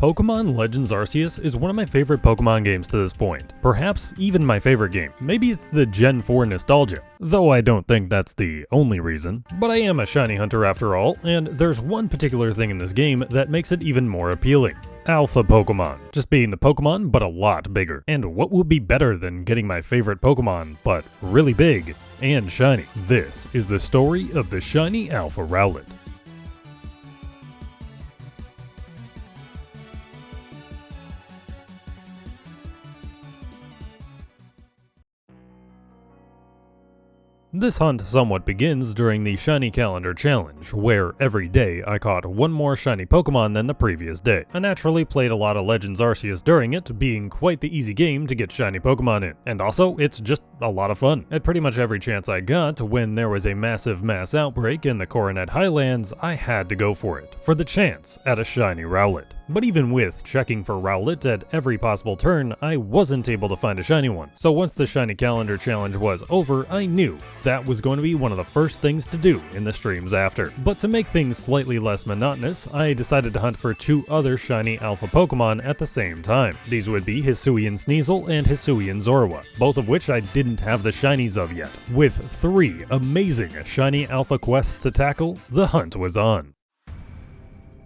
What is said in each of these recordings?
Pokemon Legends Arceus is one of my favorite Pokemon games to this point. Perhaps even my favorite game. Maybe it's the Gen 4 nostalgia, though I don't think that's the only reason. But I am a shiny hunter after all, and there's one particular thing in this game that makes it even more appealing. Alpha Pokemon. Just being the Pokemon, but a lot bigger. And what would be better than getting my favorite Pokemon, but really big and shiny? This is the story of the shiny Alpha Rowlet. This hunt somewhat begins during the Shiny Calendar Challenge, where every day I caught one more shiny Pokemon than the previous day. I naturally played a lot of Legends Arceus during it, being quite the easy game to get shiny Pokemon in. And also, it's just a lot of fun. At pretty much every chance I got, when there was a massive mass outbreak in the Coronet Highlands, I had to go for it, for the chance at a shiny Rowlet. But even with checking for Rowlet at every possible turn, I wasn't able to find a shiny one. So once the Shiny Calendar Challenge was over, I knew that was going to be one of the first things to do in the streams after. But to make things slightly less monotonous, I decided to hunt for two other shiny alpha Pokemon at the same time. These would be Hisuian Sneasel and Hisuian Zorua, both of which I didn't have the shinies of yet. With 3 amazing shiny alpha quests to tackle, the hunt was on.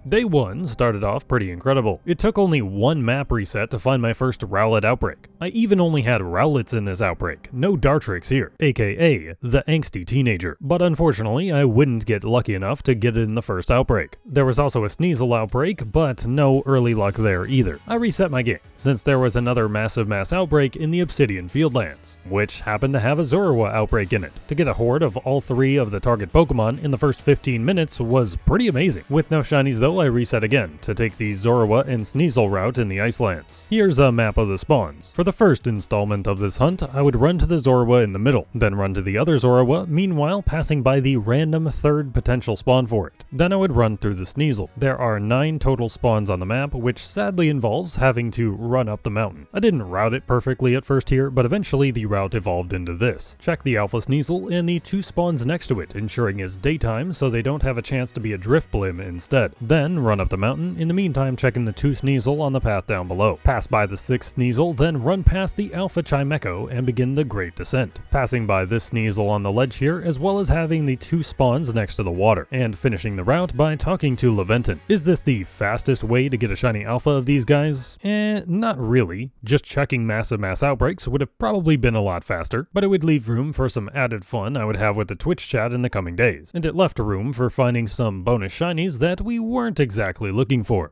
Day 1 started off pretty incredible. It took only one map reset to find my first Rowlet outbreak. I even only had Rowlets in this outbreak, no Dartrix here, aka the angsty teenager. But unfortunately, I wouldn't get lucky enough to get it in the first outbreak. There was also a Sneasel outbreak, but no early luck there either. I reset my game, since there was another massive mass outbreak in the Obsidian Fieldlands, which happened to have a Zorua outbreak in it. To get a horde of all 3 of the target Pokemon in the first 15 minutes was pretty amazing. With no shinies though, I reset again to take the Zorua and Sneasel route in the Icelands. Here's a map of the spawns. For the first installment of this hunt, I would run to the Zorua in the middle, then run to the other Zorua, meanwhile passing by the random third potential spawn for it. Then I would run through the Sneasel. There are 9 total spawns on the map, which sadly involves having to run up the mountain. I didn't route it perfectly at first here, but eventually the route evolved into this. Check the Alpha Sneasel and the 2 spawns next to it, ensuring it's daytime so they don't have a chance to be a Driftblim instead. Then run up the mountain, in the meantime checking the 2 Sneasel on the path down below. Pass by the 6th Sneasel, then run past the Alpha Chimecho and begin the Great Descent. Passing by this Sneasel on the ledge here, as well as having the 2 spawns next to the water, and finishing the route by talking to Leventon. Is this the fastest way to get a shiny alpha of these guys? Not really. Just checking massive mass outbreaks would have probably been a lot faster, but it would leave room for some added fun I would have with the Twitch chat in the coming days, and it left room for finding some bonus shinies that we weren't exactly looking for.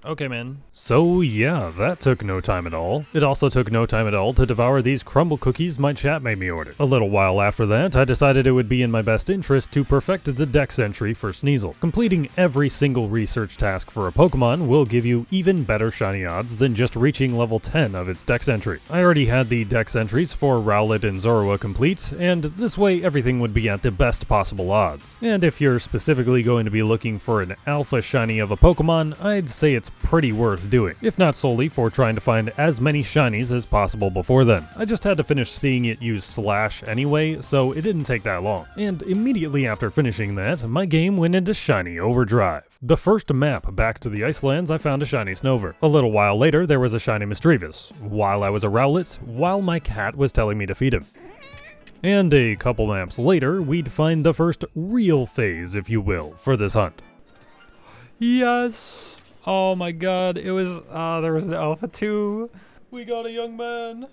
Okay, man. So yeah, that took no time at all. It also took no time at all to devour these crumble cookies my chat made me order. A little while after that, I decided it would be in my best interest to perfect the dex entry for Sneasel. Completing every single research task for a Pokemon will give you even better shiny odds than just reaching level 10 of its dex entry. I already had the dex entries for Rowlet and Zorua complete, and this way everything would be at the best possible odds. And if you're specifically going to be looking for an alpha shiny of a Pokemon, I'd say it's pretty worth doing, if not solely for trying to find as many shinies as possible before then. I just had to finish seeing it use Slash anyway, so it didn't take that long. And immediately after finishing that, my game went into shiny overdrive. The first map back to the Icelands, I found a shiny Snover. A little while later, there was a shiny Misdreavus, while I was a Rowlet, while my cat was telling me to feed him. And a couple maps later, we'd find the first real phase, if you will, for this hunt. Yes! Oh my god, it was, there was an Alpha 2. We got a young man.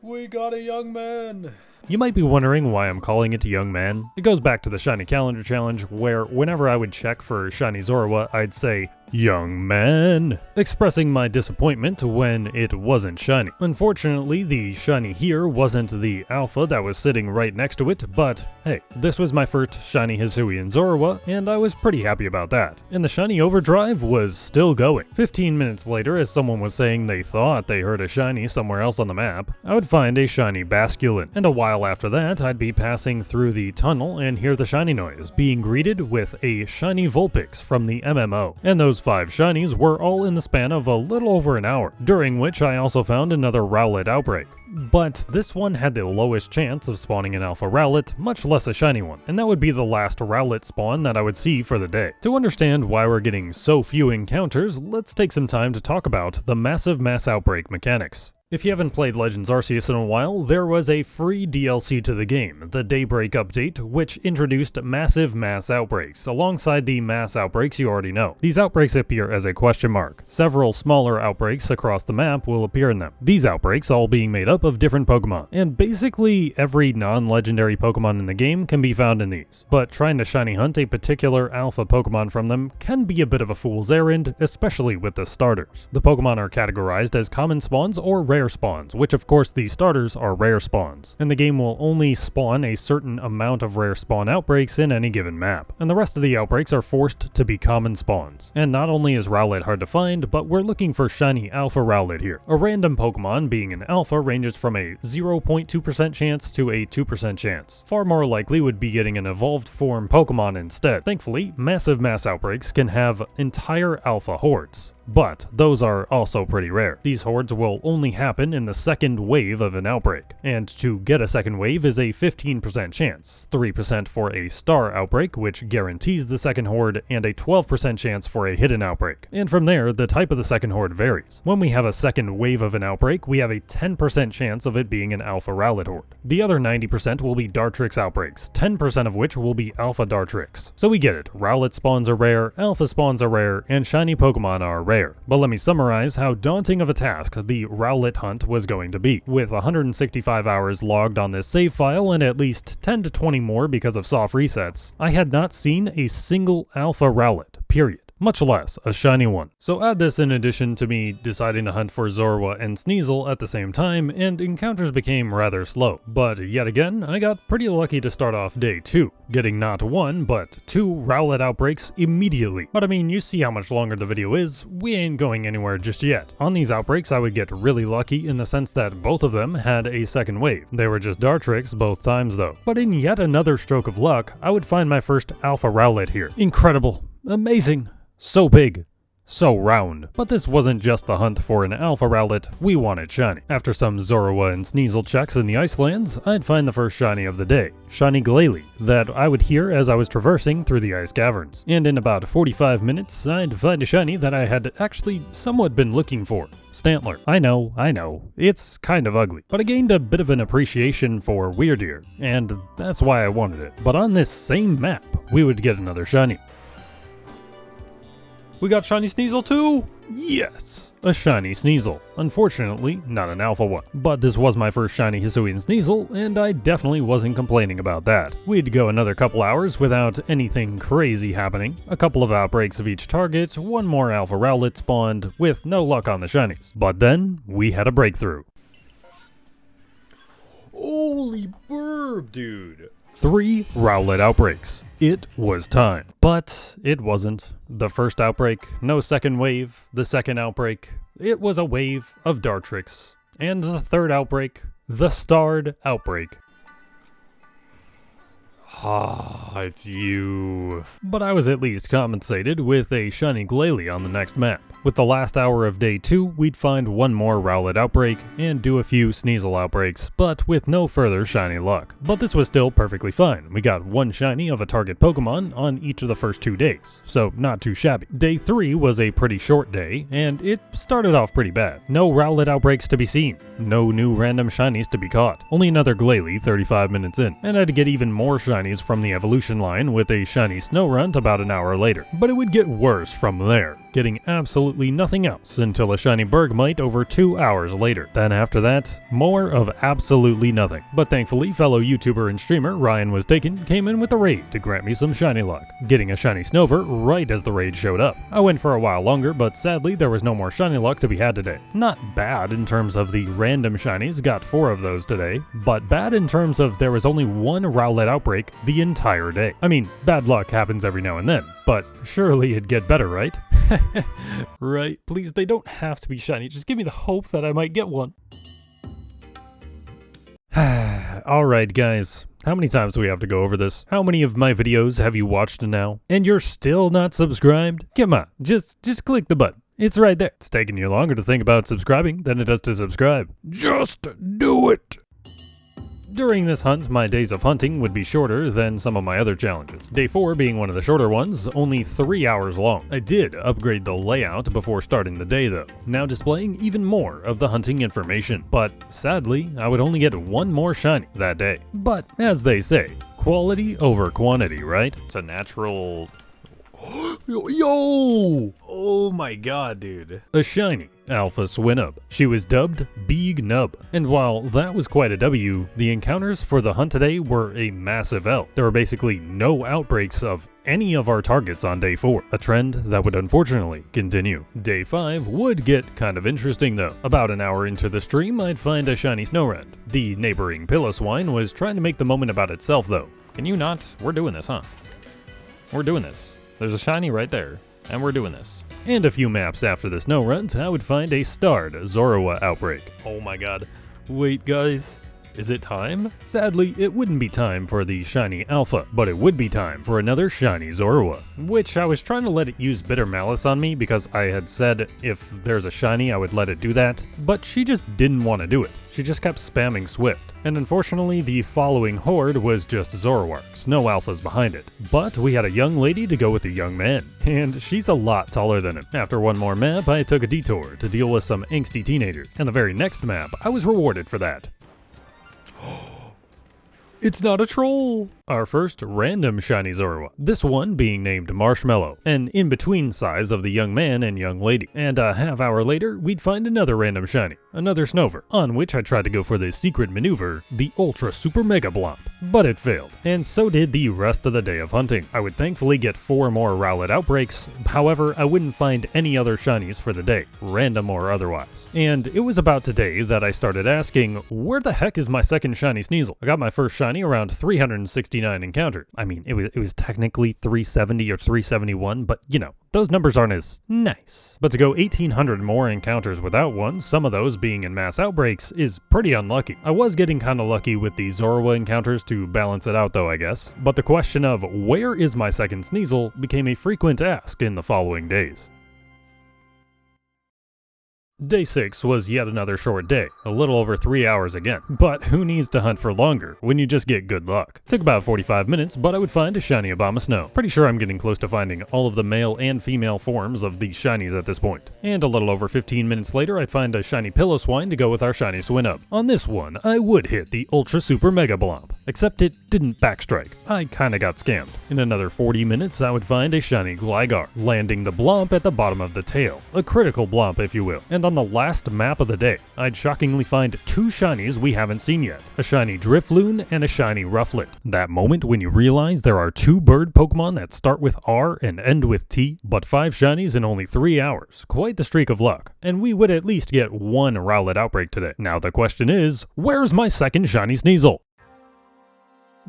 We got a young man. You might be wondering why I'm calling it Young Man. It goes back to the Shiny Calendar Challenge, where whenever I would check for Shiny Zorua, I'd say, "Young man," expressing my disappointment when it wasn't shiny. Unfortunately, the shiny here wasn't the alpha that was sitting right next to it, but hey, this was my first shiny Hisuian Zorua, and I was pretty happy about that. And the shiny overdrive was still going. 15 minutes later, as someone was saying they thought they heard a shiny somewhere else on the map, I would find a shiny Basculin. And a while after that, I'd be passing through the tunnel and hear the shiny noise, being greeted with a shiny Vulpix from the MMO. And those 5 shinies were all in the span of a little over an hour, during which I also found another Rowlet outbreak. But this one had the lowest chance of spawning an alpha Rowlet, much less a shiny one, and that would be the last Rowlet spawn that I would see for the day. To understand why we're getting so few encounters, let's take some time to talk about the massive mass outbreak mechanics. If you haven't played Legends Arceus in a while, there was a free DLC to the game, the Daybreak update, which introduced massive mass outbreaks, alongside the mass outbreaks you already know. These outbreaks appear as a question mark. Several smaller outbreaks across the map will appear in them. These outbreaks all being made up of different Pokemon, and basically every non-legendary Pokemon in the game can be found in these. But trying to shiny hunt a particular alpha Pokemon from them can be a bit of a fool's errand, especially with the starters. The Pokemon are categorized as common spawns or rare spawns, which of course the starters are rare spawns, and the game will only spawn a certain amount of rare spawn outbreaks in any given map, and the rest of the outbreaks are forced to be common spawns. And not only is Rowlet hard to find, but we're looking for shiny alpha Rowlet here. A random Pokemon being an alpha ranges from a 0.2% chance to a 2% chance. Far more likely would be getting an evolved form Pokemon instead. Thankfully, massive mass outbreaks can have entire alpha hordes, but those are also pretty rare. These hordes will only happen in the second wave of an outbreak, and to get a second wave is a 15% chance, 3% for a star outbreak, which guarantees the second horde, and a 12% chance for a hidden outbreak. And from there, the type of the second horde varies. When we have a second wave of an outbreak, we have a 10% chance of it being an alpha Rowlet horde. The other 90% will be Dartrix outbreaks, 10% of which will be alpha Dartrix. So we get it, Rowlet spawns are rare, alpha spawns are rare, and shiny Pokemon are rare. But let me summarize how daunting of a task the Rowlet hunt was going to be. With 165 hours logged on this save file and at least 10 to 20 more because of soft resets, I had not seen a single alpha Rowlet, period. Much less a shiny one. So add this in addition to me deciding to hunt for Zorua and Sneasel at the same time, and encounters became rather slow. But yet again, I got pretty lucky to start off day 2, getting not 1, but 2 Rowlet outbreaks immediately. But I mean, you see how much longer the video is, we ain't going anywhere just yet. On these outbreaks, I would get really lucky in the sense that both of them had a second wave. They were just Dartrix both times though. But in yet another stroke of luck, I would find my first alpha Rowlet here. Incredible. Amazing. So big, so round. But this wasn't just the hunt for an alpha Rowlet, we wanted shiny. After some Zorua and Sneasel checks in the Icelands, I'd find the first shiny of the day, shiny Glalie, that I would hear as I was traversing through the ice caverns. And in about 45 minutes, I'd find a shiny that I had actually somewhat been looking for. Stantler. I know, it's kind of ugly, but I gained a bit of an appreciation for Weirdeer, and that's why I wanted it. But on this same map, we would get another shiny. We got shiny Sneasel too! Yes! A shiny Sneasel. Unfortunately, not an alpha one. But this was my first shiny Hisuian Sneasel, and I definitely wasn't complaining about that. We'd go another couple hours without anything crazy happening. A couple of outbreaks of each target, one more alpha Rowlet spawned, with no luck on the shinies. But then, we had a breakthrough. Holy Borb, dude! 3 Rowlet outbreaks. It was time. But it wasn't. The first outbreak, no second wave. The second outbreak, it was a wave of Dartrix. And the third outbreak, the starred outbreak. Ah, it's you. But I was at least compensated with a shiny Glalie on the next map. With the last hour of day 2, we'd find one more Rowlet outbreak and do a few Sneasel outbreaks, but with no further shiny luck. But this was still perfectly fine. We got one shiny of a target Pokemon on each of the first 2 days, so not too shabby. Day 3 was a pretty short day, and it started off pretty bad. No Rowlet outbreaks to be seen. No new random shinies to be caught. Only another Glalie 35 minutes in, and I'd get even more shinies from the evolution line with a shiny Snorunt about an hour later. But it would get worse from there, getting absolutely nothing else until a shiny Bergmite over 2 hours later. Then after that, more of absolutely nothing. But thankfully, fellow YouTuber and streamer Ryan Was Taken came in with a raid to grant me some shiny luck, getting a shiny Snover right as the raid showed up. I went for a while longer, but sadly there was no more shiny luck to be had today. Not bad in terms of the random shinies, got 4 of those today, but bad in terms of there was only one Rowlet outbreak the entire day. I mean, bad luck happens every now and then, but surely it'd get better, right? Right? Please, they don't have to be shiny. Just give me the hope that I might get one. Alright guys, how many times do we have to go over this? How many of my videos have you watched now? And you're still not subscribed? Come on, just click the button. It's right there. It's taking you longer to think about subscribing than it does to subscribe. Just do it! During this hunt, my days of hunting would be shorter than some of my other challenges. Day 4 being one of the shorter ones, only 3 hours long. I did upgrade the layout before starting the day though, now displaying even more of the hunting information. But sadly, I would only get one more shiny that day. But as they say, quality over quantity, right? It's a natural... Yo! Oh my god, dude. A shiny Alpha Swinub. She was dubbed Big Nub. And while that was quite a W, the encounters for the hunt today were a massive L. There were basically no outbreaks of any of our targets on day 4, a trend that would unfortunately continue. Day 5 would get kind of interesting though. About an hour into the stream, I'd find a shiny Snowrat. The neighboring Piloswine was trying to make the moment about itself though. Can you not? We're doing this, huh? We're doing this. There's a shiny right there, and we're doing this. And a few maps after the snow runs, I would find a starred Zorua outbreak. Oh my god. Wait guys, is it time? Sadly, it wouldn't be time for the shiny Alpha, but it would be time for another shiny Zorua, which I was trying to let it use Bitter Malice on me because I had said if there's a shiny I would let it do that, but she just didn't want to do it. She just kept spamming Swift, and unfortunately the following horde was just Zoroarks, no alphas behind it. But we had a young lady to go with a young man, and she's a lot taller than him. After one more map, I took a detour to deal with some angsty teenagers, and the very next map, I was rewarded for that. It's not a troll! Our first random shiny Zorua, this one being named Marshmallow, an in-between size of the young man and young lady. And a half hour later, we'd find another random shiny, another Snover, on which I tried to go for the secret maneuver, the Ultra Super Mega Blomp, but it failed. And so did the rest of the day of hunting. I would thankfully get 4 more Rowlet outbreaks, however, I wouldn't find any other shinies for the day, random or otherwise. And it was about today that I started asking, where the heck is my second shiny Sneasel? I got my first shiny around 369 encounters. I mean, it was technically 370 or 371, but you know, those numbers aren't as nice. But to go 1800 more encounters without one, some of those being in mass outbreaks, is pretty unlucky. I was getting kinda lucky with the Zorua encounters to balance it out though, I guess. But the question of where is my second Sneasel became a frequent ask in the following days. Day 6 was yet another short day, a little over 3 hours again. But who needs to hunt for longer when you just get good luck? Took about 45 minutes, but I would find a shiny Obama Snow. Pretty sure I'm getting close to finding all of the male and female forms of these shinies at this point. And a little over 15 minutes later, I'd find a shiny Piloswine to go with our shiny Swinub. On this one, I would hit the Ultra Super Mega Blomp, except it didn't backstrike. I kinda got scammed. In another 40 minutes, I would find a shiny Gligar, landing the Blomp at the bottom of the tail. A critical Blomp, if you will. And on the last map of the day, I'd shockingly find 2 shinies we haven't seen yet. A shiny Drifloon and a shiny Rufflet. That moment when you realize there are 2 bird Pokemon that start with R and end with T, but 5 shinies in only 3 hours. Quite the streak of luck. And we would at least get 1 Rowlet outbreak today. Now the question is, where's my second shiny Sneasel?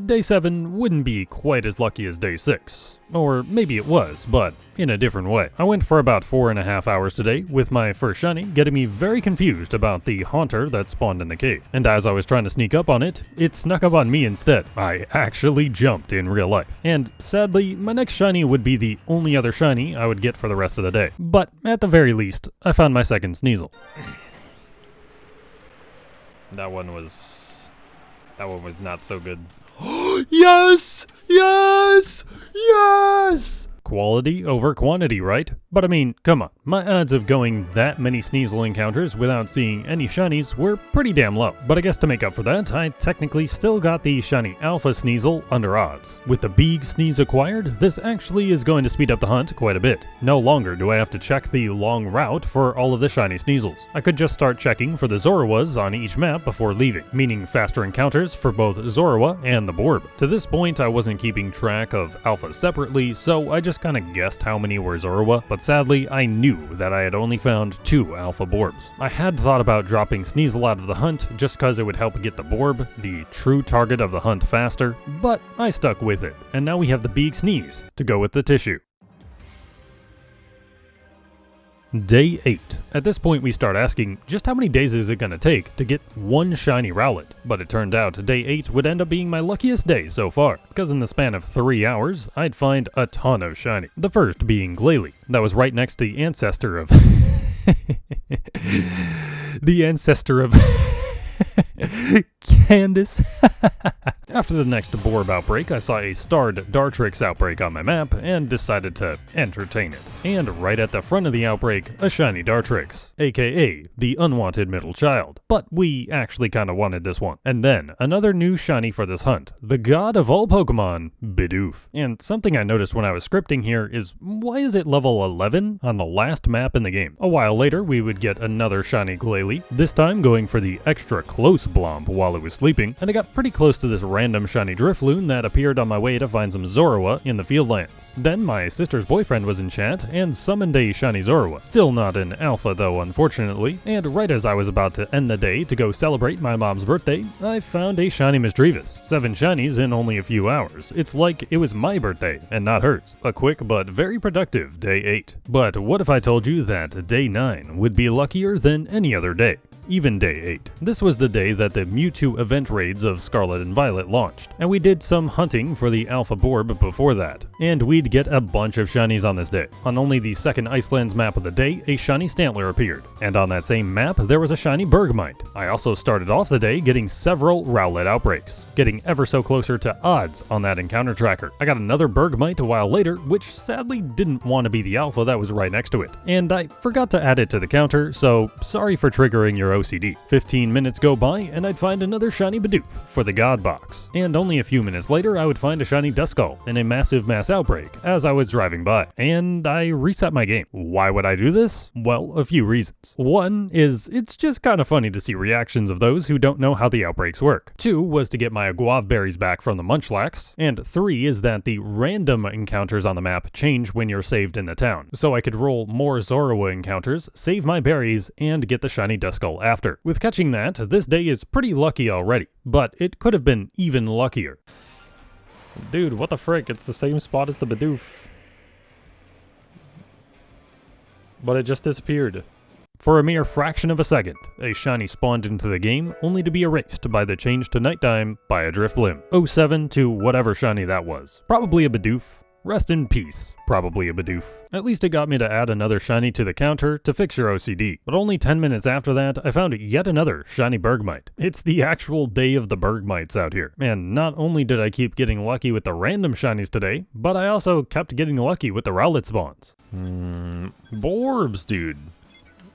Day 7 wouldn't be quite as lucky as day 6. Or maybe it was, but in a different way. I went for about 4.5 hours today, with my first shiny getting me very confused about the Haunter that spawned in the cave. And as I was trying to sneak up on it, it snuck up on me instead. I actually jumped in real life. And sadly, my next shiny would be the only other shiny I would get for the rest of the day. But at the very least, I found my second Sneasel. That one was not so good. Yes! Yes! Yes! Quality over quantity, right? But I mean, come on, my odds of going that many Sneasel encounters without seeing any shinies were pretty damn low. But I guess to make up for that, I technically still got the shiny Alpha Sneasel under odds. With the Big Sneeze acquired, this actually is going to speed up the hunt quite a bit. No longer do I have to check the long route for all of the shiny Sneasels. I could just start checking for the Zoruas on each map before leaving, meaning faster encounters for both Zorua and the Borb. To this point, I wasn't keeping track of alphas separately, so I just kinda guessed how many were Zorua, but sadly, I knew that I had only found 2 alpha Borbs. I had thought about dropping Sneasel out of the hunt just cause it would help get the Borb, the true target of the hunt, faster, but I stuck with it, and now we have the Big Sneeze to go with the Tissue. Day 8. At this point we start asking, just how many days is it gonna take to get one shiny Rowlet? But it turned out day 8 would end up being my luckiest day so far, because in the span of 3 hours, I'd find a ton of shiny. The first being Glalie, that was right next to the ancestor of... the ancestor of... Candace. After the next Borb outbreak, I saw a starred Dartrix outbreak on my map and decided to entertain it. And right at the front of the outbreak, a shiny Dartrix, aka the unwanted middle child. But we actually kinda wanted this one. And then, another new shiny for this hunt, the god of all Pokemon, Bidoof. And something I noticed when I was scripting here is, why is it level 11 on the last map in the game? A while later, we would get another shiny Glalie, this time going for the extra close Blomp while it was sleeping, and I got pretty close to this random shiny Drifloon that appeared on my way to find some Zorua in the Fieldlands. Then my sister's boyfriend was in chat and summoned a shiny Zorua. Still not an alpha though, unfortunately, and right as I was about to end the day to go celebrate my mom's birthday, I found a shiny Misdreavus. 7 shinies in only a few hours. It's like it was my birthday and not hers. A quick but very productive day 8. But what if I told you that day 9 would be luckier than any other day? Even day 8. This was the day that the Mewtwo event raids of Scarlet and Violet launched, and we did some hunting for the Alpha Borb before that, and we'd get a bunch of shinies on this day. On only the second Icelands map of the day, a shiny Stantler appeared, and on that same map there was a shiny Bergmite. I also started off the day getting several Rowlet outbreaks, getting ever so closer to odds on that encounter tracker. I got another Bergmite a while later, which sadly didn't want to be the Alpha that was right next to it, and I forgot to add it to the counter, so sorry for triggering your OCD. 15 minutes go by and I'd find another shiny Bidoof for the God Box. And only a few minutes later I would find a shiny Duskull in a massive mass outbreak as I was driving by. And I reset my game. Why would I do this? Well, a few reasons. One is it's just kind of funny to see reactions of those who don't know how the outbreaks work. 2 was to get my Guave berries back from the Munchlax. And 3 is that the random encounters on the map change when you're saved in the town. So I could roll more Zorua encounters, save my berries, and get the shiny Duskull after. With catching that, this day is pretty lucky already, but it could have been even luckier. Dude, what the frick? It's the same spot as the Bidoof. But it just disappeared. For a mere fraction of a second, a shiny spawned into the game, only to be erased by the change to nighttime by a Drifblim. 07 to whatever shiny that was. Probably a Bidoof. Rest in peace, probably a Bidoof. At least it got me to add another shiny to the counter to fix your OCD. But only 10 minutes after that, I found yet another shiny Bergmite. It's the actual day of the Bergmites out here. And not only did I keep getting lucky with the random shinies today, but I also kept getting lucky with the Rowlet spawns. Borbs, dude.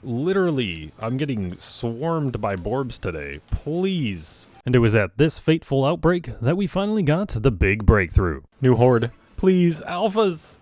Literally, I'm getting swarmed by Borbs today. Please. And it was at this fateful outbreak that we finally got the big breakthrough. New horde. Please, alphas!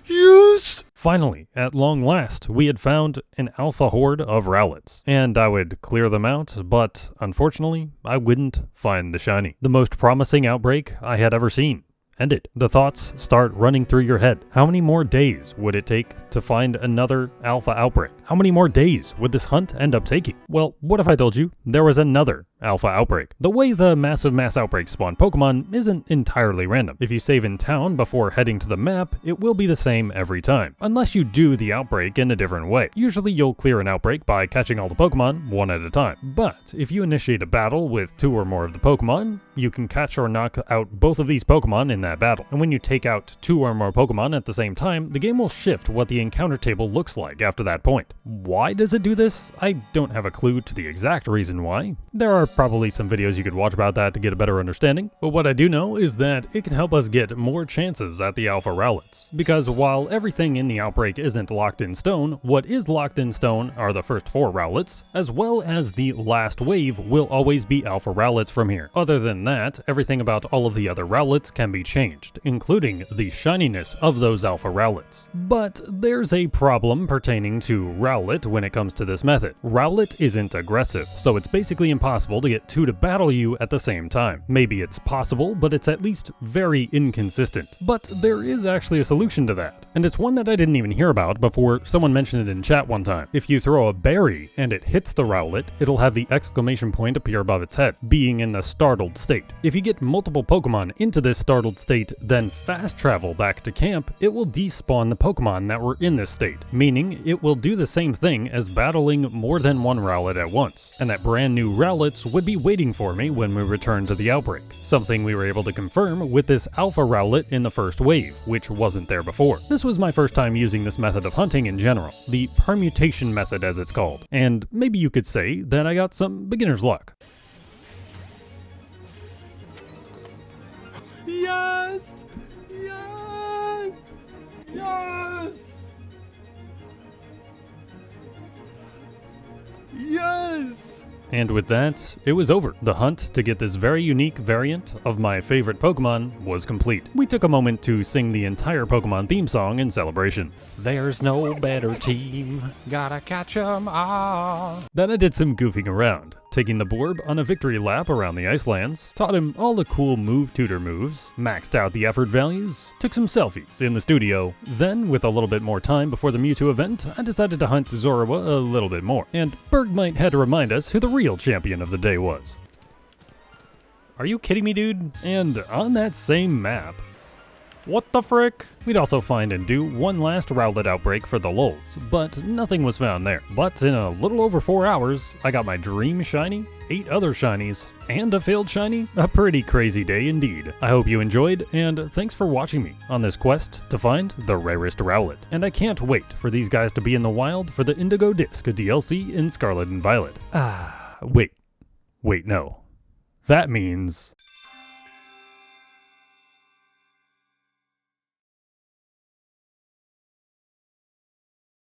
Yes! Finally, at long last, we had found an alpha horde of Rowlets. And I would clear them out, but unfortunately, I wouldn't find the shiny. The most promising outbreak I had ever seen ended. The thoughts start running through your head. How many more days would it take to find another alpha outbreak? How many more days would this hunt end up taking? Well, what if I told you there was another alpha outbreak? The way the massive mass outbreaks spawn Pokemon isn't entirely random. If you save in town before heading to the map, it will be the same every time, unless you do the outbreak in a different way. Usually you'll clear an outbreak by catching all the Pokemon one at a time. But if you initiate a battle with 2 or more of the Pokemon, you can catch or knock out both of these Pokemon in that battle. And when you take out 2 or more Pokemon at the same time, the game will shift what the encounter table looks like after that point. Why does it do this? I don't have a clue to the exact reason why. There are probably some videos you could watch about that to get a better understanding, but what I do know is that it can help us get more chances at the alpha Rowlets. Because while everything in the outbreak isn't locked in stone, what is locked in stone are the first 4 Rowlets, as well as the last wave will always be alpha Rowlets from here. Other than that, everything about all of the other Rowlets can be changed, including the shininess of those alpha Rowlets. But there's a problem pertaining to Rowlet when it comes to this method. Rowlet isn't aggressive, so it's basically impossible impossible to get two to battle you at the same time. Maybe it's possible, but it's at least very inconsistent. But there is actually a solution to that, and it's one that I didn't even hear about before someone mentioned it in chat one time. If you throw a berry and it hits the Rowlet, it'll have the exclamation point appear above its head, being in the startled state. If you get multiple Pokemon into this startled state, then fast travel back to camp, it will despawn the Pokemon that were in this state, meaning it will do the same thing as battling more than one Rowlet at once, and that brand new Rowlets would be waiting for me when we return to the outbreak. Something we were able to confirm with this Alpha Rowlet in the first wave, which wasn't there before. This was my first time using this method of hunting in general, the permutation method as it's called, and maybe you could say that I got some beginner's luck. Yes! Yes! Yes! Yes! And with that, it was over. The hunt to get this very unique variant of my favorite Pokemon was complete. We took a moment to sing the entire Pokemon theme song in celebration. There's no better team, gotta catch 'em all. Then I did some goofing around, taking the Borb on a victory lap around the Icelands, taught him all the cool move tutor moves, maxed out the effort values, took some selfies in the studio. Then, with a little bit more time before the Mewtwo event, I decided to hunt Zorua a little bit more. And Bergmite had to remind us who the real champion of the day was. Are you kidding me, dude? And on that same map. What the frick? We'd also find and do one last Rowlet outbreak for the lulz, but nothing was found there. But in a little over 4 hours, I got my dream shiny, 8 other shinies, and a failed shiny. A pretty crazy day indeed. I hope you enjoyed, and thanks for watching me on this quest to find the rarest Rowlet. And I can't wait for these guys to be in the wild for the Indigo Disc DLC in Scarlet and Violet. Wait, no. That means...